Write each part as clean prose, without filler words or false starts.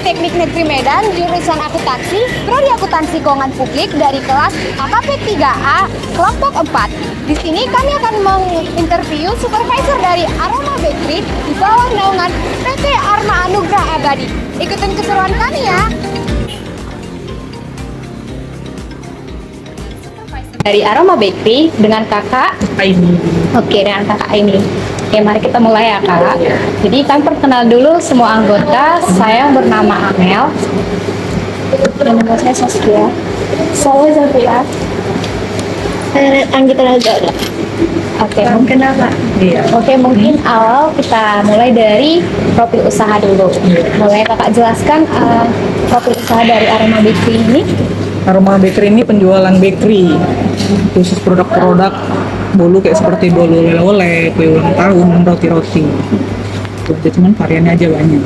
Politeknik Negeri Medan, jurusan akuntansi, prodi akuntansi keuangan publik dari kelas AKP 3A, kelompok 4. Di sini kami akan menginterview supervisor dari Aroma Bakery di bawah naungan PT Arma Anugrah Abadi. Ikutin keseruan kami ya. Dari Aroma Bakery dengan kakak Aini. Oke, dengan kakak Aini. Oke, mari kita mulai ya kak. Jadi kami perkenal dulu semua anggota. Saya bernama Amel. Dan nama saya Saskia. Saya Zafira. Anggita Nazara. Oke, mungkin apa? Iya. Oke, mungkin awal kita mulai dari profil usaha dulu. Boleh kakak jelaskan profil usaha dari Aroma Bakery ini? Aroma Bakery ini penjualan bakery, khusus produk-produk bolu kayak seperti bolu oleh-oleh, kue ulang tahun, roti-roti. Itu cuman variannya aja banyak.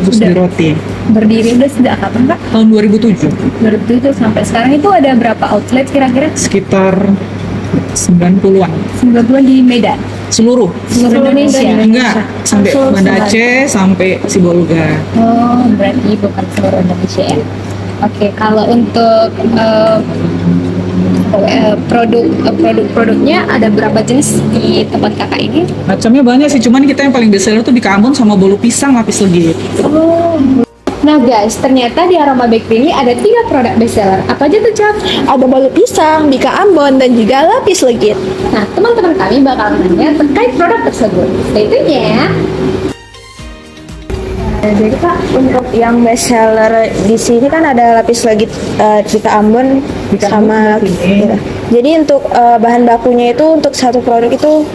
Khusus di roti. Berdiri udah sejak kapan kak? Tahun 2007. 2007 sampai sekarang itu ada berapa outlet kira-kira? Sekitar 90-an. 90-an di Medan? Seluruh Indonesia? Enggak, sampai Seluruh Banda Aceh sampai Sibolga. Oh, berarti bukan seluruh Indonesia ya. Oke, kalau untuk produk-produknya ada berapa jenis di tempat kakak ini? Macamnya banyak sih, cuman kita yang paling bestseller tuh di Kambon sama bolu pisang lapis legit. Oh. Nah guys, ternyata di Aroma Bakery ini ada 3 produk bestseller. Apa aja tuh, Cap? Ada bolu pisang, bika ambon, dan juga lapis legit. Nah, teman-teman kami bakal nanya terkait produk tersebut. Stay tune ya. Jadi Kak, untuk yang best seller di sini kan ada lapis legit, bika ambon, Bika sama ambon ini. gitu. Jadi untuk bahan bakunya itu untuk satu produk itu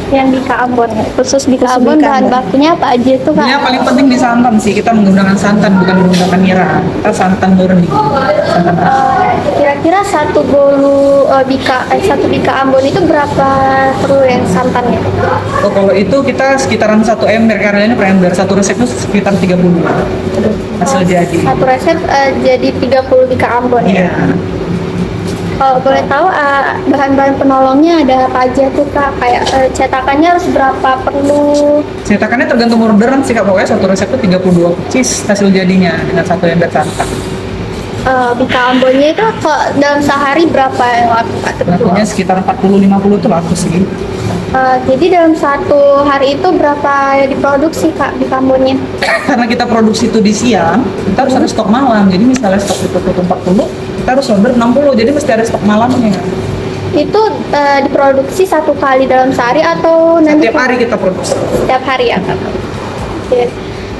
Yang Bika Ambon, khusus bika Ambon Bika bahan Ambon. bakunya apa aja tuh kak? Ini yang paling penting di santan sih, kita menggunakan santan bukan menggunakan nira. Kita santan murni. Santan Kira-kira satu bolu satu Bika Ambon itu berapa perlu yang santannya? Oh, kalau itu kita sekitaran 1 ember karena ini per ember. Satu resep itu sekitar 30 hasil jadi. Satu resep jadi 30 Bika Ambon ya? Iya. Kalau boleh tahu bahan-bahan penolongnya ada apa aja tuh kak? Kayak cetakannya harus berapa perlu? Cetakannya tergantung orderan sih kak, pokoknya satu resep itu 32 pieces hasil jadinya dengan 1 ember santan. Bika Ambonnya itu dalam sehari berapa yang laku kak? Lakunya sekitar 40-50 itu laku sih. Jadi dalam satu hari itu berapa yang diproduksi kak Bika Ambonnya? Karena kita produksi itu di siang, kita harus ada stok malam. Jadi misalnya stok itu 40, kita harus order 60, jadi mesti ada stok malamnya. Itu diproduksi satu kali dalam sehari atau nanti? Setiap hari kita produksi. Setiap hari ya kak. Oke.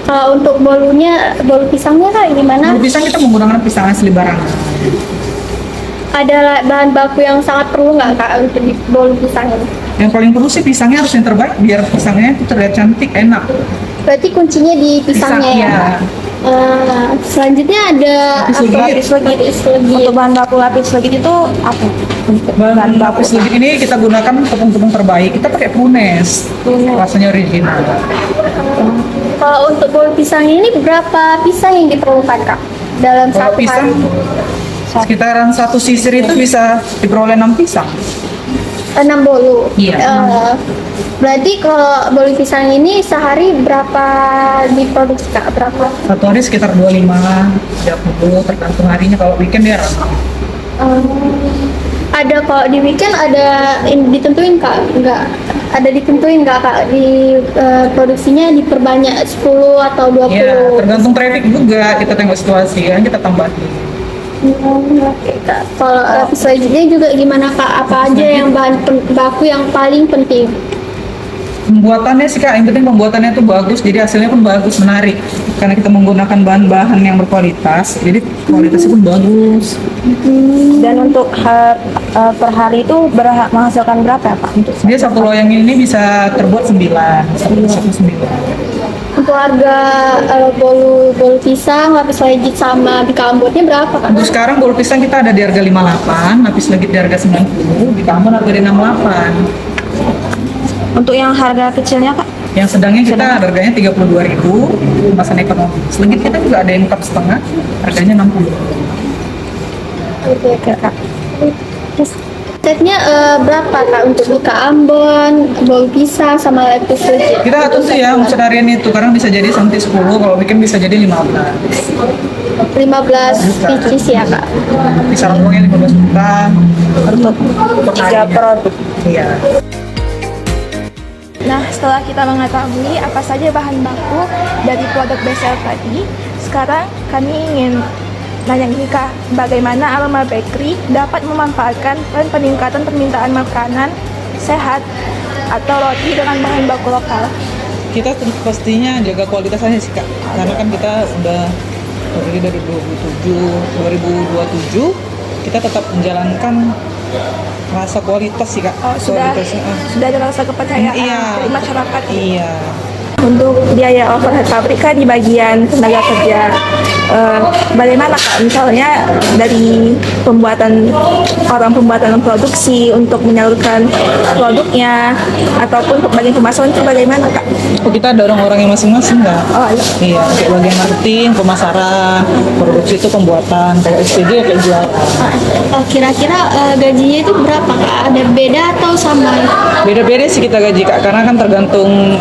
Untuk bolunya, bolu pisangnya kak gimana? Bolu pisang kita menggunakan pisang asli barangan. Ada bahan baku yang sangat perlu nggak kak untuk di bolu pisang ini? Yang paling perlu sih pisangnya harus yang terbaik biar pisangnya itu terlihat cantik, enak. Berarti kuncinya di pisangnya ya? Pisangnya. Selanjutnya ada Lapis legit. lapis legit. Untuk bahan baku lapis legit itu apa? Bahan lapis legit ini kita gunakan tepung-tepung terbaik. Kita pakai Prunes, rasanya original. Kalau untuk bolu pisang ini berapa pisang yang diperlukan kak dalam Kalau satu pisang hari? sekitaran 1 sisir itu bisa diperoleh 6 pisang. 6 bolu. Iya. Berarti kalau bolu pisang ini sehari berapa diproduksi kak? Berapa? Satu hari sekitar 25, 30 tergantung harinya. Kalau weekend ya Ada kalau di weekend ada ditentuin kak? Enggak. Ada ditentuin nggak kak di produksinya diperbanyak 10 atau 20? ya tergantung traffic juga. Kita tengok situasi kan, kita tambahin. Oke kak. Kalau lapis selanjutnya juga gimana kak? Apa aja yang bahan baku yang paling penting? Pembuatannya sih kak, yang penting pembuatannya itu bagus, jadi hasilnya pun bagus, menarik. Karena kita menggunakan bahan-bahan yang berkualitas, jadi kualitasnya pun bagus. Dan untuk per hari itu menghasilkan berapa ya Pak? Untuk Dia satu loyang ini bisa terbuat 9, satu 9. Untuk harga bolu pisang, lapis legit sama Bika Ambonnya berapa kak? Untuk sekarang bolu pisang kita ada di harga 58, lapis legit di harga 90, di Kambon harga di 68. Untuk yang harga kecilnya Kak? Yang sedangnya kita harganya 32.000, kemasan ekonomis. Legit kita juga ada yang cup setengah, harganya 60. Oke kak. Setnya berapa Kak untuk buka Ambon, bolu pisang, sama lapis legit? Kita atur sih ya omset harian itu, kadang bisa jadi sampai 10, kalau weekend bisa jadi 15. 15 pieces ya Kak? Kisaran uangnya 15 juta Untuk per 3 hari. produk. Iya. Nah, setelah kita mengetahui apa saja bahan baku dari produk bestseller tadi, sekarang kami ingin nanya nih Kak, bagaimana Aroma Bakery dapat memanfaatkan peningkatan permintaan makanan sehat atau roti dengan bahan baku lokal? Kita pastinya jaga kualitas aja sih Kak, karena kan kita udah berdiri dari 2027, kita tetap menjalankan rasa kualitas sih Kak. Oh, sudah Kualitasnya, sudah ada rasa kepercayaan Iya. dari masyarakat. Iya. Untuk biaya overhead pabrik kan di bagian tenaga kerja, bagaimana Kak? Misalnya dari orang pembuatan produksi untuk menyalurkan produknya ataupun untuk bagian pemasaran itu bagaimana Kak? Oh, kita ada orang-orang yang masing-masing Kak. Oh iya. Iya, kayak bagian marketing, pemasaran, produksi itu pembuatan, kalau SPG ya kayak jual. Kira-kira gajinya itu berapa Kak? Ada beda atau sama? Beda-beda sih kita gaji Kak, karena kan tergantung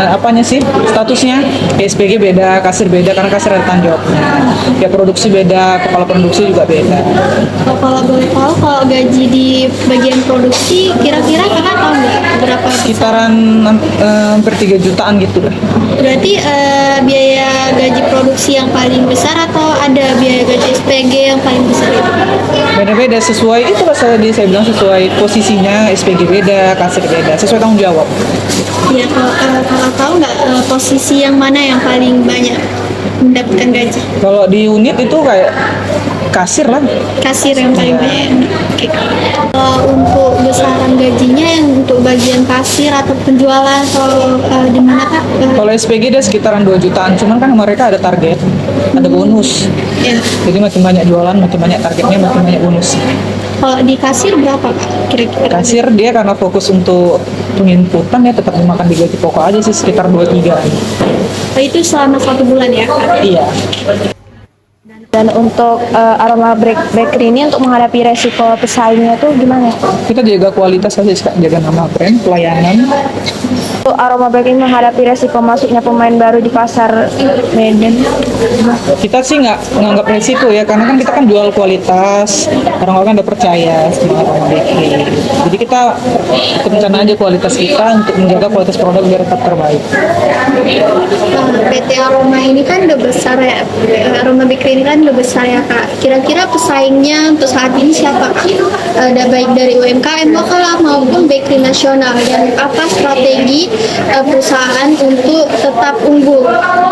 apanya sih, statusnya. SPG beda, kasir beda, karena kasir ada tanggung jawabnya. Ya produksi beda, kepala produksi juga beda. Kalau boleh tahu, kalau gaji di bagian produksi, kira-kira Kakak tahu nggak berapa? Sekitaran hampir 3 jutaan gitu lah. Berarti biaya gaji produksi yang paling besar atau ada biaya gaji SPG yang paling besar itu? Beda-beda sesuai, itu saya bilang sesuai posisinya, SPG beda, kasir beda, sesuai tanggung jawab. Ya, kalau Kakak tahu nggak posisi yang mana yang paling banyak mendapatkan gaji? Kalau di unit itu kayak kasir lah. Kasir yang paling Iya. banyak. Oke. Untuk besaran gajinya yang untuk bagian kasir atau penjualan atau di mana Kak? Kalau SPG dia sekitaran 2 jutaan, cuman kan mereka ada target, ada bonus. Ya. Jadi makin banyak jualan, makin banyak targetnya, makin banyak bonus. Kalau di kasir berapa Kak? Kira-kira? Kasir dia karena fokus untuk penginputan ya tetap memakan di gaji pokok aja sih, sekitar 2-3. Itu selama 1 bulan ya Kak? Iya. Dan untuk Aroma Bakery ini untuk menghadapi resiko pesaingnya tuh gimana? Kita jaga kualitas aja sih, Kak. Jaga nama brand, pelayanan. Untuk Aroma Bakery menghadapi resiko masuknya pemain baru di pasar Medan. Kita sih nggak nganggap resiko ya, karena kan kita kan jual kualitas, orang-orang udah percaya sama Aroma Bakery. Jadi kita kencana aja kualitas kita untuk menjaga kualitas produk biar tetap terbaik. PT Aroma ini kan udah besar ya, Aroma Bakery ini kan udah besar ya Kak. Kira-kira pesaingnya untuk saat ini siapa Kak? Ada baik dari UMKM lokal maupun bakery nasional, dan apa strategi perusahaan untuk tetap unggul?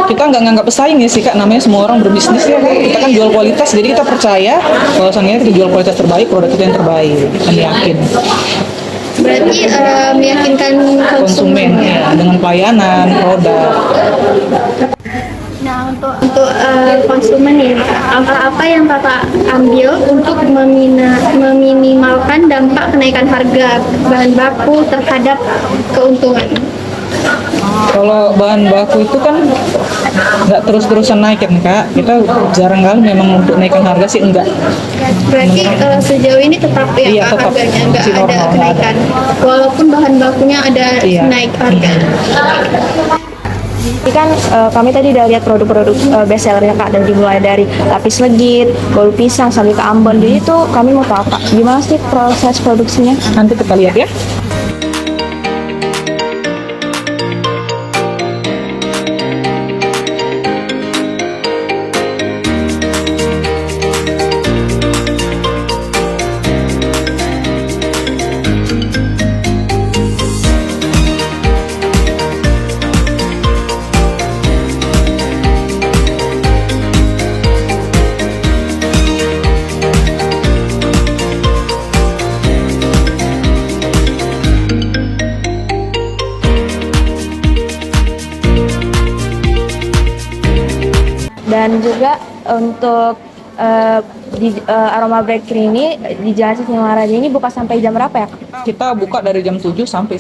Kita nggak nganggap pesaing ya sih Kak, namanya semua orang berbisnis ya. Kita kan jual kualitas, jadi kita percaya bahwasannya kita jual kualitas terbaik, produk kita yang terbaik, kami yakin. Berarti meyakinkan Konsumen ya, dengan pelayanan, produk. Nah, untuk konsumen nih, langkah apa yang Kakak ambil untuk meminimalkan dampak kenaikan harga bahan baku terhadap keuntungan? Kalau bahan baku itu kan nggak terus-terusan naik kan Kak, kita jarang kali memang untuk naikkan harga sih enggak. Berarti sejauh ini tetap ya Iya, Kak, tetap. harganya nggak Masih ada normal, kenaikan, walaupun bahan bakunya ada Iya. naik harga. Jadi kan kami tadi udah lihat produk-produk bestsellernya Kak, dari dimulai dari lapis legit, bolu pisang sampai ke Ambon. Jadi itu kami mau tahu Kak, gimana sih proses produksinya? Nanti kita lihat ya. Dan juga untuk di Aroma Bakery ini di Jalan Sisingamaraja ini buka sampai jam berapa ya Kak? Kita buka dari jam 7 sampai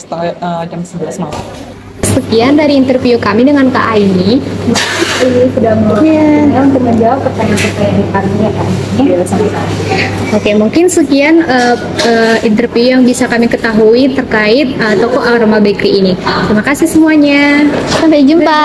jam 11 malam. Sekian dari interview kami dengan Kak Aini. Sudah meluangkan untuk menjawab pertanyaan-pertanyaan kami ya Kak. Oke, mungkin sekian interview yang bisa kami ketahui terkait toko Aroma Bakery ini. Terima kasih semuanya. Sampai jumpa.